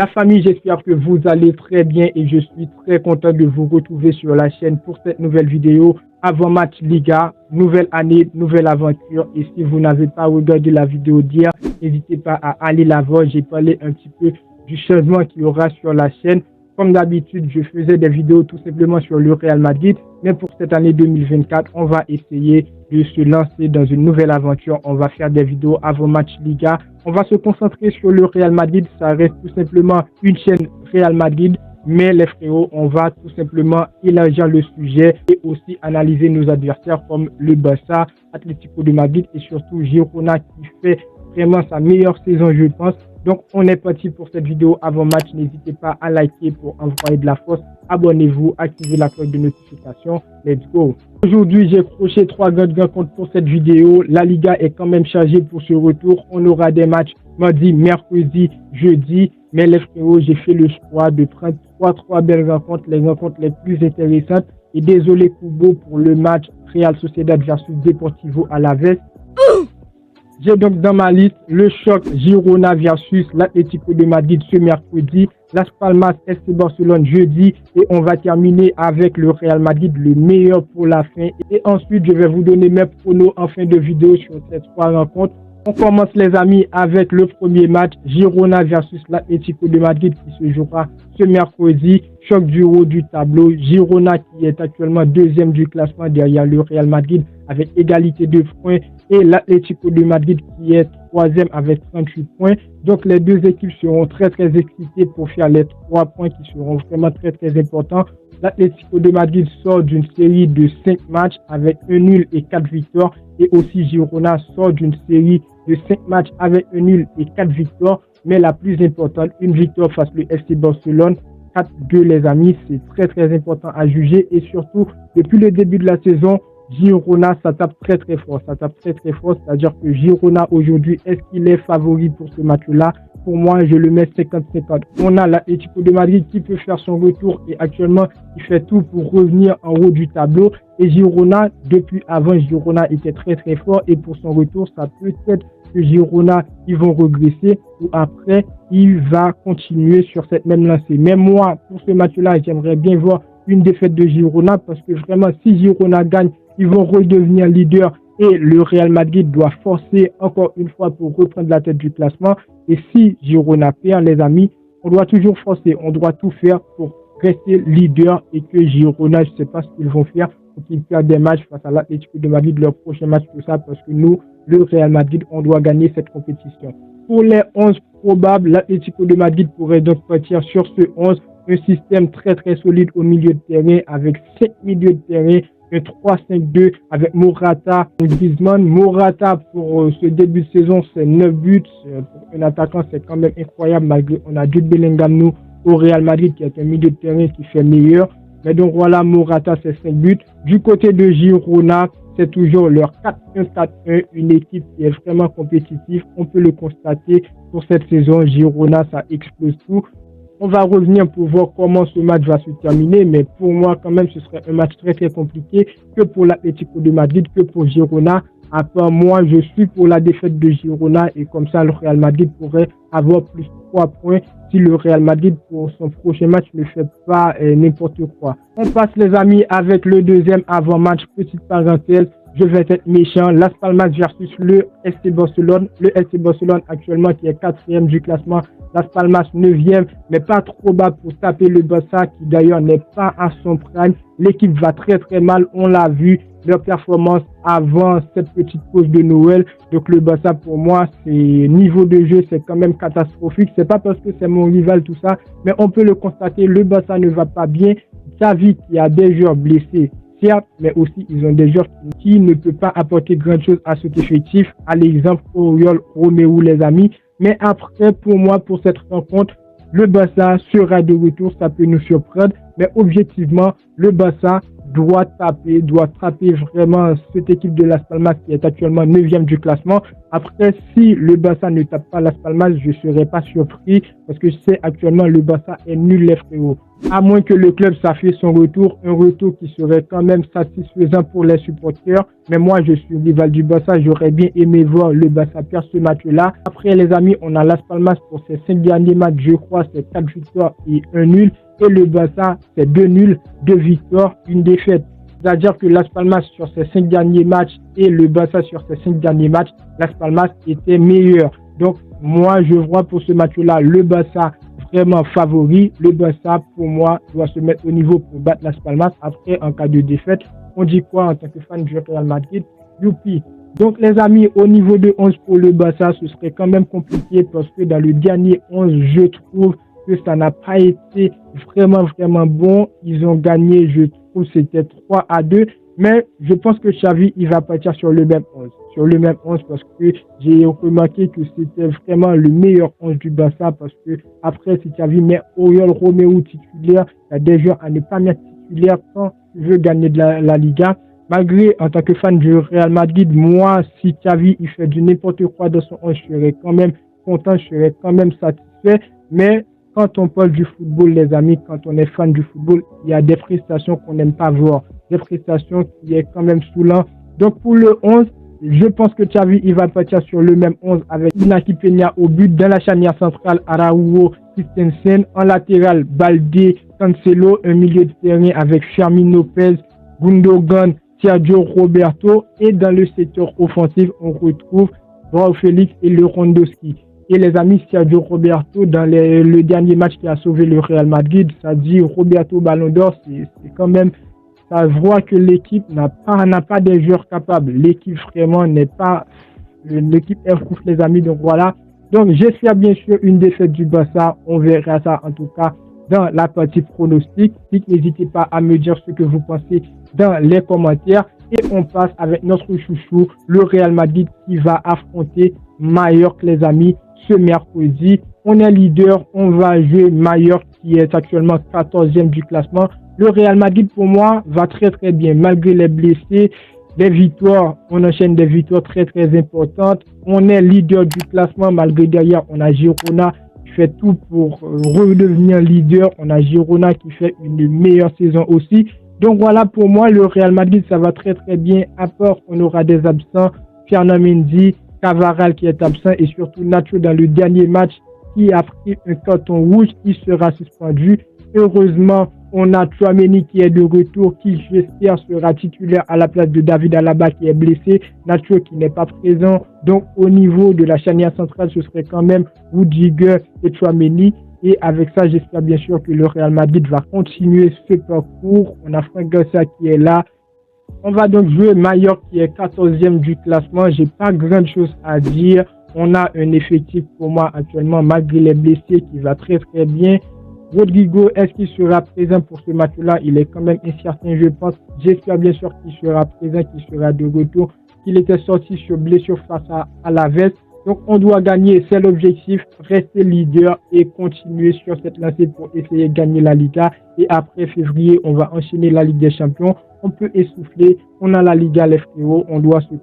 La famille, j'espère que vous allez très bien et je suis très content de vous retrouver sur la chaîne pour cette nouvelle vidéo avant-match Liga, nouvelle année, nouvelle aventure. Et si vous n'avez pas regardé la vidéo d'hier, n'hésitez pas à aller la voir. J'ai parlé un petit peu du changement qu'il y aura sur la chaîne. Comme d'habitude, je faisais des vidéos tout simplement sur le Real Madrid. Mais pour cette année 2024, on va essayer de se lancer dans une nouvelle aventure. On va faire des vidéos avant match Liga. On va se concentrer sur le Real Madrid. Ça reste tout simplement une chaîne Real Madrid. Mais les frérots, on va tout simplement élargir le sujet et aussi analyser nos adversaires comme le Barça, Atlético de Madrid et surtout Girona qui fait vraiment sa meilleure saison, je pense. Donc, on est parti pour cette vidéo avant match. N'hésitez pas à liker pour envoyer de la force. Abonnez-vous, activez la cloche de notification. Let's go. Aujourd'hui, j'ai croché 3 grandes rencontres pour cette vidéo. La Liga est quand même chargée pour ce retour. On aura des matchs mardi, mercredi, jeudi. Mais les frérots, j'ai fait le choix de prendre 3 belles rencontres, les rencontres les plus intéressantes. Et désolé Kubo pour le match Real Sociedad versus Deportivo Alavés. J'ai donc dans ma liste le choc Girona versus l'Atlético de Madrid ce mercredi, Las Palmas FC Barcelone jeudi et on va terminer avec le Real Madrid, le meilleur pour la fin. Et ensuite, je vais vous donner mes pronos en fin de vidéo sur ces 3 rencontres. On commence les amis avec le premier match, Girona versus l'Atlético de Madrid qui se jouera ce mercredi. Choc du haut du tableau, Girona qui est actuellement deuxième du classement derrière le Real Madrid avec égalité de points et l'Atlético de Madrid qui est troisième avec 38 points. Donc les deux équipes seront très excitées pour faire les 3 points qui seront vraiment très importants. L'Atlético de Madrid sort d'une série de 5 matchs avec 1 nul et 4 victoires. Et aussi Girona sort d'une série de 5 matchs avec 1 nul et 4 victoires. Mais la plus importante, une victoire face au FC Barcelone. 4-2 les amis, c'est très important à juger. Et surtout, depuis le début de la saison, Girona, ça tape très fort. Ça tape très fort. C'est-à-dire que Girona aujourd'hui, est-ce qu'il est favori pour ce match-là? Pour moi, je le mets 50-50. On a l'Atlético de Madrid qui peut faire son retour et actuellement, il fait tout pour revenir en haut du tableau. Et Girona, depuis avant, Girona était très fort. Et pour son retour, ça peut être que Girona, ils vont regresser ou après, il va continuer sur cette même lancée. Mais moi, pour ce match-là, j'aimerais bien voir une défaite de Girona parce que vraiment, si Girona gagne, ils vont redevenir leader et le Real Madrid doit forcer encore une fois pour reprendre la tête du classement. Et si Girona perd, les amis, on doit toujours forcer, on doit tout faire pour rester leader et que Girona, je ne sais pas ce qu'ils vont faire pour qu'ils perdent des matchs face à l'Atlético de Madrid, leur prochain match, tout ça, parce que nous, le Real Madrid, on doit gagner cette compétition. Pour les 11 probables, l'Atlético de Madrid pourrait donc partir sur ce 11, un système très solide au milieu de terrain avec 5 milieux de terrain, un 3-5-2 avec Morata, Griezmann. Morata pour ce début de saison, c'est 9 buts. Pour un attaquant, c'est quand même incroyable malgré on a Jude Bellingham nous au Real Madrid qui est un milieu de terrain qui fait meilleur. Mais donc voilà, Morata, c'est 5 buts. Du côté de Girona, c'est toujours leur 4-1-4-1, une équipe qui est vraiment compétitive. On peut le constater pour cette saison. Girona, ça explose tout. On va revenir pour voir comment ce match va se terminer, mais pour moi, quand même, ce serait un match très compliqué que pour l'Atlético de Madrid, que pour Girona. À part moi, je suis pour la défaite de Girona et comme ça, le Real Madrid pourrait avoir plus 3 points si le Real Madrid, pour son prochain match, ne fait pas n'importe quoi. On passe, les amis, avec le deuxième avant-match. Petite parenthèse, je vais être méchant. Las Palmas versus le FC Barcelone. Le FC Barcelone actuellement qui est 4e du classement. Las Palmas 9e, mais pas trop bas pour taper le Barça qui d'ailleurs n'est pas à son prime. L'équipe va très mal, on l'a vu, leur performance avant cette petite pause de Noël. Donc le Barça pour moi, c'est niveau de jeu, c'est quand même catastrophique. C'est pas parce que c'est mon rival tout ça, mais on peut le constater, le Barça ne va pas bien. Xavi qui a des joueurs blessés, certes, mais aussi ils ont des joueurs qui ne peuvent pas apporter grand chose à cet effectif. À l'exemple, Oriol Romeu, les amis. Mais après, pour moi, pour cette rencontre, le Barça sera de retour, ça peut nous surprendre. Mais objectivement, le Barça doit taper vraiment cette équipe de Las Palmas qui est actuellement 9e du classement. Après, si le Barça ne tape pas Las Palmas, je ne serais pas surpris parce que c'est actuellement le Barça est nul les frérots. À moins que le club s'affiche son retour, un retour qui serait quand même satisfaisant pour les supporters. Mais moi, je suis rival du Barça, j'aurais bien aimé voir le Barça perdre ce match-là. Après, les amis, on a Las Palmas pour ses 5 derniers matchs, je crois, c'est 4 victoires et 1 nul. Et le Barça, c'est 2 nuls, 2 victoires, 1 défaite. C'est-à-dire que Las Palmas sur ses 5 derniers matchs et le Barça sur ses 5 derniers matchs, Las Palmas était meilleur. Donc, moi, je vois pour ce match-là le Barça vraiment favori. Le Barça, pour moi, doit se mettre au niveau pour battre Las Palmas. Après, en cas de défaite, on dit quoi en tant que fan du Real Madrid? Youpi! Donc, les amis, au niveau de 11 pour le Barça, ce serait quand même compliqué parce que dans le dernier 11, je trouve que ça n'a pas été vraiment bon. Ils ont gagné, je trouve, c'était 3-2. Mais je pense que Xavi, il va partir sur le même 11. Sur le même 11 parce que j'ai remarqué que c'était vraiment le meilleur 11 du Barça parce que après, si Xavi met Oriol Romeu titulaire, il y a des joueurs à ne pas mettre titulaire quand tu veux gagner de la Liga. Malgré, en tant que fan du Real Madrid, moi, si Xavi, il fait du n'importe quoi dans son 11, je serais quand même content, je serais quand même satisfait. Mais quand on parle du football, les amis, quand on est fan du football, il y a des prestations qu'on n'aime pas voir. Des prestations qui est quand même saoulant. Donc pour le 11, je pense que Xavi, il va partir sur le même 11 avec Inaki Peña au but. Dans la charnière centrale, Araujo, Christensen. En latéral, Balde, Cancelo. Un milieu de terrain avec Fermin Lopez, Gundogan, Sergio Roberto. Et dans le secteur offensif, on retrouve Joao Félix et Lewandowski. Et les amis, Sergio Roberto, dans le dernier match qui a sauvé le Real Madrid, ça dit Roberto Ballon d'Or, c'est quand même, ça voit que l'équipe n'a pas des joueurs capables. L'équipe vraiment n'est pas, l'équipe est fou, les amis, donc voilà. Donc j'espère bien sûr une défaite du Barça, on verra ça en tout cas dans la partie pronostic. N'hésitez pas à me dire ce que vous pensez dans les commentaires. Et on passe avec notre chouchou, le Real Madrid qui va affronter Mallorca, les amis, ce mercredi. On est leader, on va jouer Mallorca qui est actuellement 14e du classement. Le Real Madrid, pour moi, va très bien, malgré les blessés, les victoires. On enchaîne des victoires très importantes. On est leader du classement, malgré derrière, on a Girona qui fait tout pour redevenir leader. On a Girona qui fait une meilleure saison aussi. Donc voilà, pour moi, le Real Madrid, ça va très bien. À part, on aura des absents. Fernand Mendy, Cavaral qui est absent et surtout Nacho dans le dernier match qui a pris un carton rouge. Il sera suspendu. Heureusement, on a Tchouaméni qui est de retour, qui j'espère sera titulaire à la place de David Alaba qui est blessé. Nacho qui n'est pas présent. Donc au niveau de la charnière centrale, ce serait quand même Rudiger et Tchouaméni. Et avec ça, j'espère bien sûr que le Real Madrid va continuer ce parcours. On a Franck Garcia qui est là. On va donc jouer Mallorca qui est 14e du classement. J'ai pas grand chose à dire. On a un effectif pour moi actuellement, malgré les blessés, qui va très bien. Rodrigo, est-ce qu'il sera présent pour ce match-là? Il est quand même incertain, je pense. J'espère bien sûr qu'il sera présent, qu'il sera de retour. Qu'il était sorti sur blessure face à la veste. Donc, on doit gagner, c'est l'objectif, rester leader et continuer sur cette lancée pour essayer de gagner la Liga. Et après février, on va enchaîner la Ligue des Champions. On peut essouffler, on a la Liga, les frérots, on doit se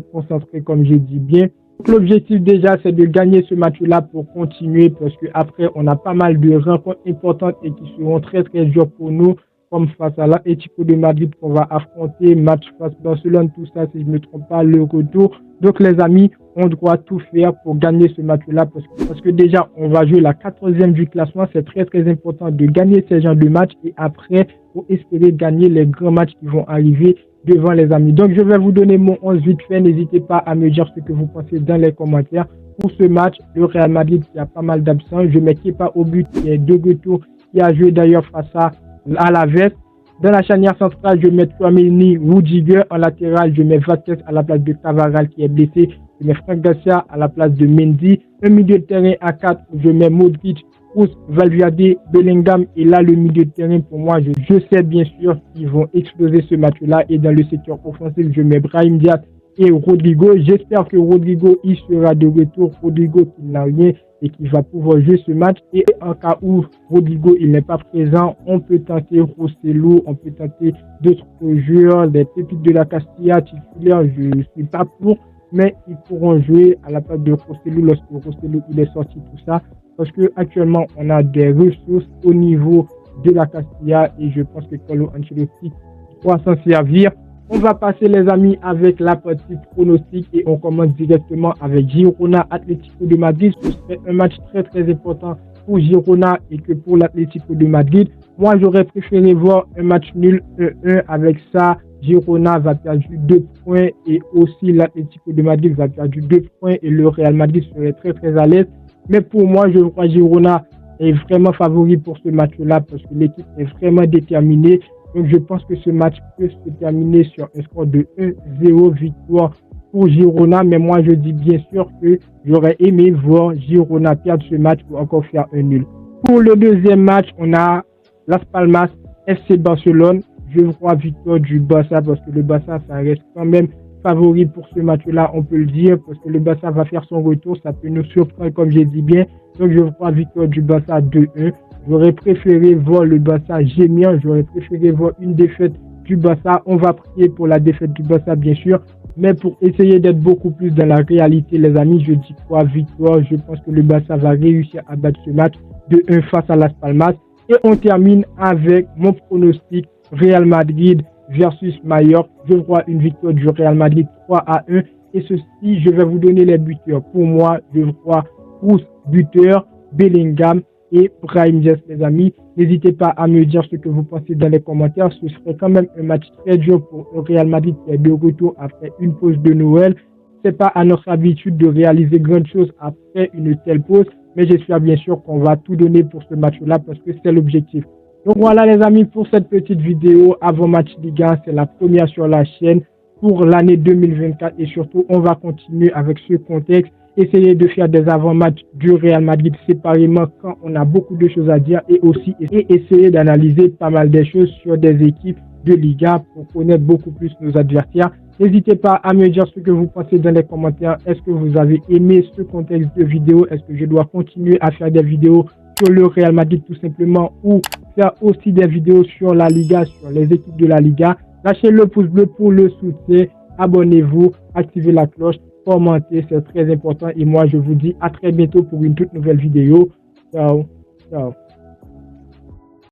concentrer comme je dis bien. Donc, l'objectif déjà, c'est de gagner ce match-là pour continuer parce qu'après, on a pas mal de rencontres importantes et qui seront très dures pour nous, comme face à l'Atlético de Madrid qu'on va affronter, match face à Barcelone, tout ça, si je ne me trompe pas, le retour. Donc les amis, on doit tout faire pour gagner ce match-là parce que déjà, on va jouer la 14e du classement. C'est très important de gagner ces genres de matchs et après, pour espérer gagner les grands matchs qui vont arriver devant les amis. Donc je vais vous donner mon 11 vite fait. N'hésitez pas à me dire ce que vous pensez dans les commentaires. Pour ce match, le Real Madrid qui a pas mal d'absents. Je mets Kepa au but qui est de retour, qui a joué d'ailleurs face à la veste. Dans la charnière centrale, je mets Tchouaméni, Rudiger. En latéral, je mets Vasquez à la place de Cavaral qui est blessé. Je mets Franck Garcia à la place de Mendy. Un milieu de terrain à 4, je mets Modric, Kroos, Valverde, Bellingham. Et là, le milieu de terrain, pour moi, je sais bien sûr qu'ils vont exploser ce match-là. Et dans le secteur offensif, je mets Brahim Diaz et Rodrigo. J'espère que Rodrigo, il sera de retour. Rodrigo qui n'a rien et qui va pouvoir jouer ce match. Et en cas où Rodrigo il n'est pas présent, on peut tenter Rosselló, on peut tenter d'autres joueurs, des pépites de la Castilla titulaires. Je ne suis pas pour, mais ils pourront jouer à la place de Rosselló lorsque Rosselló il est sorti, tout ça. Parce que actuellement on a des ressources au niveau de la Castilla et je pense que Carlo Ancelotti pourra s'en servir. On va passer les amis avec la partie pronostic et on commence directement avec Girona Atlético de Madrid. Ce serait un match très très important pour Girona et que pour l'Atlético de Madrid. Moi j'aurais préféré voir un match nul 1-1. Avec ça, Girona va perdre 2 points et aussi l'Atlético de Madrid va perdre 2 points et le Real Madrid serait très très à l'aise. Mais pour moi, je crois que Girona est vraiment favori pour ce match-là parce que l'équipe est vraiment déterminée. Donc, je pense que ce match peut se terminer sur un score de 1-0 victoire pour Girona. Mais moi, je dis bien sûr que j'aurais aimé voir Girona perdre ce match pour encore faire un nul. Pour le deuxième match, on a Las Palmas FC Barcelone. Je crois victoire du Barça parce que le Barça, ça reste quand même favori pour ce match-là, on peut le dire, parce que le Barça va faire son retour. Ça peut nous surprendre, comme j'ai dit bien. Donc, je crois victoire du Barça 2-1. J'aurais préféré voir le Barça gémir. J'aurais préféré voir une défaite du Barça. On va prier pour la défaite du Barça, bien sûr. Mais pour essayer d'être beaucoup plus dans la réalité, les amis, je dis quoi? Victoire. Je pense que le Barça va réussir à battre ce match 2-1 face à Las Palmas. Et on termine avec mon pronostic Real Madrid versus Mallorca. Je vois une victoire du Real Madrid 3-1. Et ceci, je vais vous donner les buteurs. Pour moi, je vois Kroos buteur, Bellingham et Brahim Diaz, les amis. N'hésitez pas à me dire ce que vous pensez dans les commentaires. Ce serait quand même un match très dur pour le Real Madrid qui est de retour après une pause de Noël. C'est pas à notre habitude de réaliser grandes choses après une telle pause, mais j'espère bien sûr qu'on va tout donner pour ce match-là parce que c'est l'objectif. Donc voilà les amis pour cette petite vidéo avant match Liga, c'est la première sur la chaîne pour l'année 2024 et surtout on va continuer avec ce contexte. Essayer de faire des avant-matchs du Real Madrid séparément quand on a beaucoup de choses à dire et aussi essayer d'analyser pas mal de choses sur des équipes de Liga pour connaître beaucoup plus nos adversaires. N'hésitez pas à me dire ce que vous pensez dans les commentaires. Est-ce que vous avez aimé ce contexte de vidéo? Est-ce que je dois continuer à faire des vidéos sur le Real Madrid tout simplement ou faire aussi des vidéos sur la Liga, sur les équipes de la Liga? Lâchez le pouce bleu pour le soutien. Abonnez-vous, activez la cloche. Commenter, c'est très important et moi je vous dis à très bientôt pour une toute nouvelle vidéo. Ciao, ciao.